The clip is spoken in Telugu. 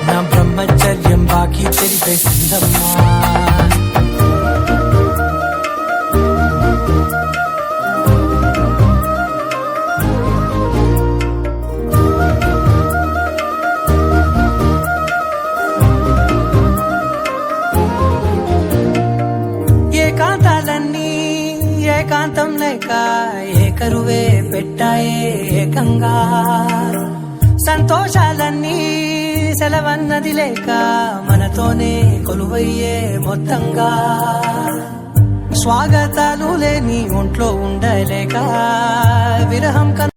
నా బ్రహ్మచర్యం బాకీ తెరిపేసిందమ్మా. ఏకాంతాలన్నీ ఏకాంతం లేక ఏకరువే పెట్టాయే ఏకంగా, సంతోషాలన్నీ సెలవన్నది లేక మనతోనే కొలువయ్యే మొత్తంగా, స్వాగతాలు లేని ఒంట్లో ఉండలేక విరహం